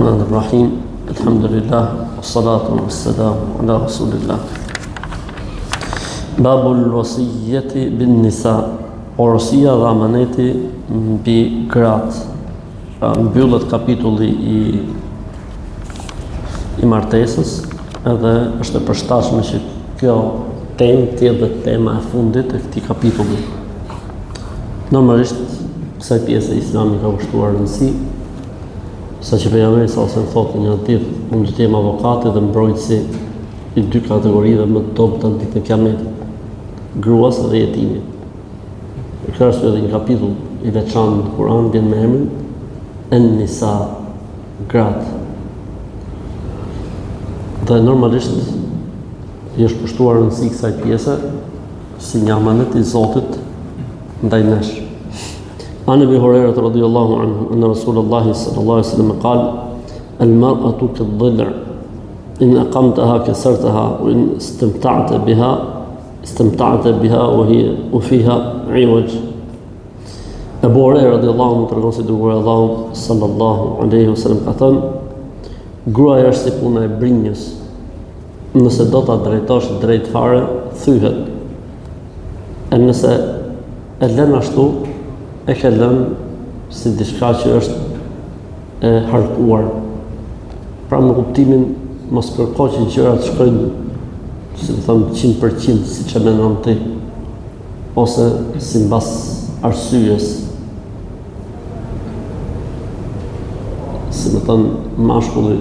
Bismillahirrahmanirrahim. Alhamdulillah, wassalatu wassalamu ala rasulillah. Babul wasiyyati bin nisa. Porosia dhe amaneti mbi gratë. Pra mbyllet kapitulli i martesës, edhe është e përshtatshme që kjo temë të jetë tema e fundit e këtij kapitulli. Normalisht kësaj pjese Islami ka kushtuar rëndësi, saqë pejgamberi sallallahu alajhi wasallam thotë një hadith, unë do të jem avokati dhe mbrojtësi i dy kategorive më të dobta në ditën e Kiametit, gruas dhe jetimi. Kjo është edhe një kapitull i veçantë në Kur'an, vjen me emrin En-Nisa, gratë. Dhe normalisht i është kushtuar rëndësi kësaj pjese si një amanet i Zotit ndaj nesh. عن ابي هريره رضي الله عنه ان رسول الله صلى الله عليه وسلم قال المراه كالضلع ان اقمتها كسرتها وان استمتعت بها وفيها عوج. Abu Huraira radiallahu anhu tregon se dërguari Allahu sallallahu alaihi wasallam ka thënë, gruaja është si puna e brinjës, nëse do ta drejtosh drejt fare thyhet, e nëse e lën ashtu e ke lënë si diçka që është e harkuar. Pra në kuptimin mos kërko që gjërat shkojnë, si të thëmë 100% si që menon ti, ose si mbas arsyes. Si më thënë, mashkulli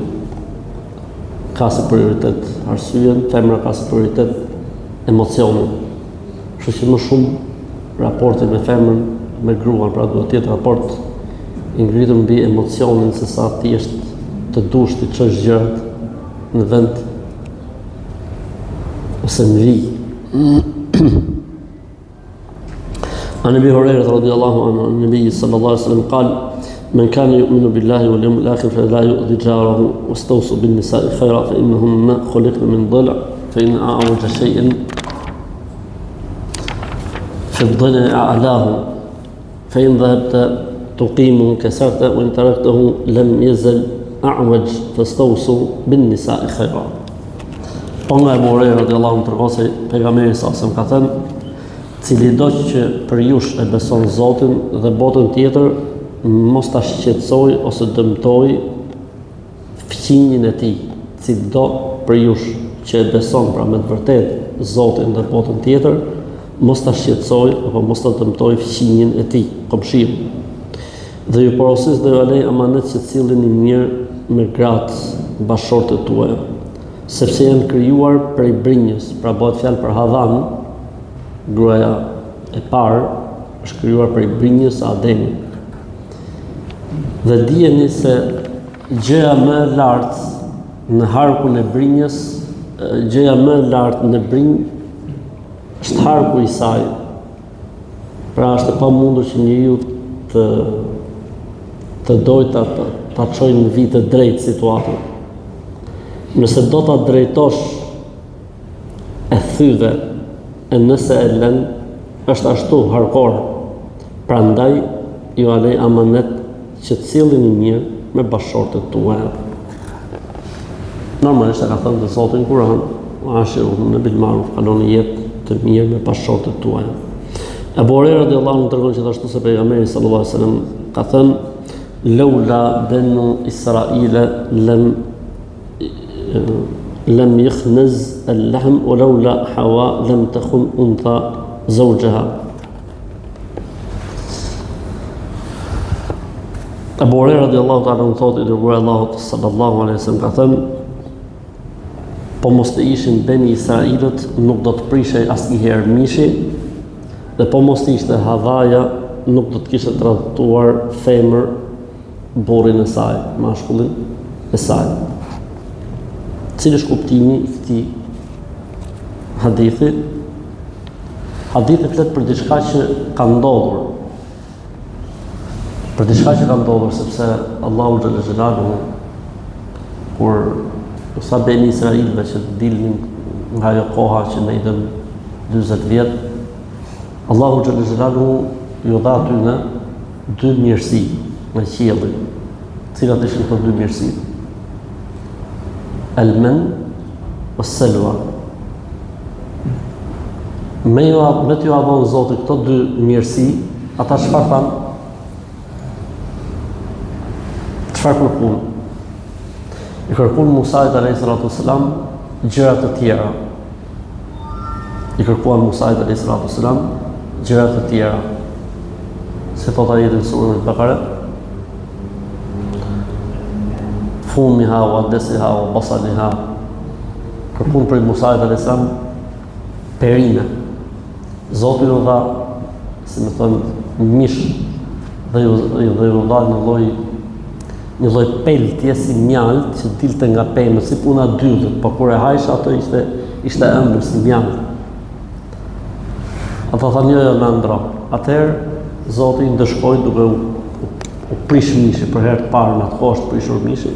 ka si prioritet arsyen, femra ka si prioritet emocionin. Kështu që më shumë raportin me femrën me gruan, pra duhet të jetë raport i ngritur mbi emocionin se sa ti është të dush të çosh gjërat në vend ose në vi. عن ابي هريره رضي الله عنه عن النبي صلى الله عليه وسلم قال من كان يؤمن بالله واليوم الاخر فلا يؤذي جاره واستوصوا بالنساء خيرا فانهن خلقن من ضلع فان اعوج شيء في الضلع اعلاه فإن ذهبت تقيمه كسرته وإن تركته لم يزل أعوج فاستوصوا بالنساء خيرا. Nga Abu Huraira radiallahu anhu tregon se pejgamberi sallallahu alajhi wasallam ka thënë, cili do që për jush e beson Zotin dhe botën tjetër, mos ta shqetësoj ose dëmtoj fqinjin e tij. Cili do për jush që e beson pra me të vërtetë Zotin dhe botën tjetër, mos ta shqetësoj apo mos ta dëmtoj fqinjin e tij, komshin. Dhe ju porosis dhe ju alej amanet që cilini mirë me gratë bashortët tuaja, sepse janë krijuar prej brinjës, pra bëhet fjalë për Havan, gruaja e parë është krijuar prej brinjës së Ademit. Dhe dijeni se gjëja më e lartë në harkun e brinjës, gjëja më e lartë në brinjë është harku i saj. Pra është e pamundur që njeriu të dojë ta çojë në vit të drejtë situatën. Nëse do ta drejtosh e thyve, e nëse e lën, është ashtu harkor. Prandaj ju alej amanet që cillini mirë me bashortët tuaja. Normalisht e ka thënë të Zoti në Kur'an, ashiruhunna bil ma'ruf, kaloni jetë të mirë me bashortët tuaja. Abu Huraira radiallahu anhu tregon gjithashtu se pejgamberi sallallahu alajhi wasallam ka thënë, laula banu Israila lam yakhnaz al-lahm wa laula Hawa lam takhun untha zawjaha. Abu Huraira radiallahu ta'ala anhu thotë, i dërguari Allahut sallallahu alajhi wasallam ka thënë, po mos të ishin Beni Israilët, nuk do të prishej asnjëherë mishi, dhe po mos të ishte Havaja, nuk do të kishte tradhtuar femër burrin e saj, mashkullin e saj. Cili është kuptimi i këtij hadithi? Hadithi flet për diçka që ka ndodhur. Për diçka që ka ndodhur, sepse Allahu xhallahu xhelaluhu kur sa Beni Israilëve që dilnin nga ajo koha që ne i dëm 40 vjet, Allahu xhallahu xhelaluhu ju dha aty në dy mirësi nga qielli. Cilat ishin këto dy mirësi? al-man was-salwa. Me t'ju adhonë Zoti këto dy mirësi, ata çfarë thanë? Çfarë kërkuan? I kërkuan Musait alayhis salam gjëra të tjera. I kërkuan Musait alayhis salam gjëra të tjera. Se thot ajeti në surën Al-Baqara, fumiha wa adesiha wa basaliha. Kërkuan për Musait alayhis salam perina. Zoti ju dha, si më thonë, mish dhe ju dha një lloj peltje si mjalt që dilte nga pemë, si puna dytët, po kur e hajsh ato ishte ëmbël si mjalt. Ata thanë jo na ndro. Atëherë Zoti ndëshkoi duke u prish mishi për herë të parë në atë kohë është prishur mishi.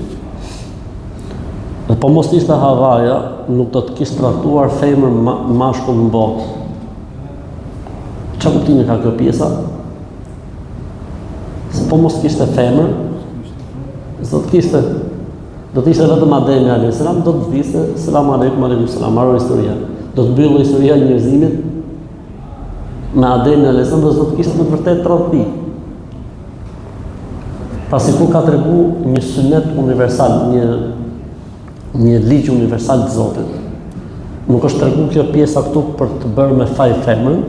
Dhe po mos ishte Havaja, nuk do të kishte traktuar femër mashkull në botë. Çfarë kuptimi ka kjo pjesa? Se po mos kishte femër, do të ishte vetëm Ademi alayhis salam, do të viste selam aleikum aleikum selam, maro historia. Do të mbyllë historia e njerëzimit me Ademi alayhis salam, do të kishte në të vërtetë tradhti. Pasi kur ka tregu një sunet universal, një ligj universal të Zotit. Nuk është tregu kjo pjesa këtu për të bërë me faj femrën,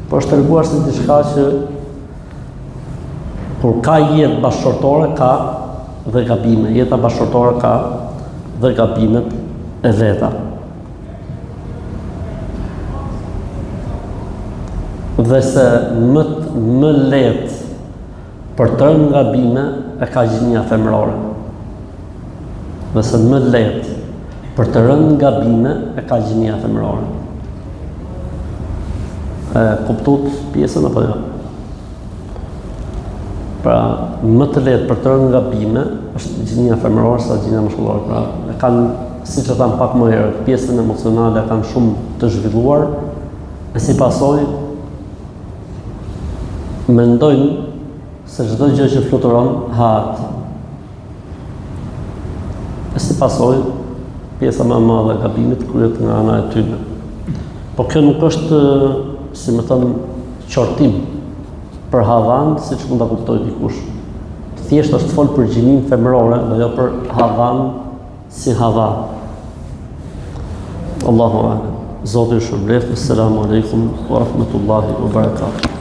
por është treguar si diçka që kur ka jetë bashkëshortore ka dhe gabime, jeta bashkëshortore ka dhe gabimet e veta. Dhe se më lehtë për të rënë gabime e ka gjinia femërore. Dhe se më lehtë për të rënë gabime e ka gjinia femërore. Kuptot pjesën apo jo? Pra, më të lehtë për të rënë gabime është gjinia femërore sa gjinia maskullore. Pra, e kanë, siç e tham pak më herët, pjesën emocionale e kanë shumë të zhvilluar, e si pasojë mendojnë se çdo gjë që fluturon hahet. E si pasojë pjesa më e madhe e gabimit kryhet nga ana e tyre. Po kjo nuk është, si më thënë, qortim për Havan, siç mund ta kuptoj dikush. Thjesht është fol për gjininë femërore dhe jo për Havan si Hava. Allahu a'lam. Zoti ju shpëlbeft. Assalamu alaikum wa rahmatullahi wa barakatuh.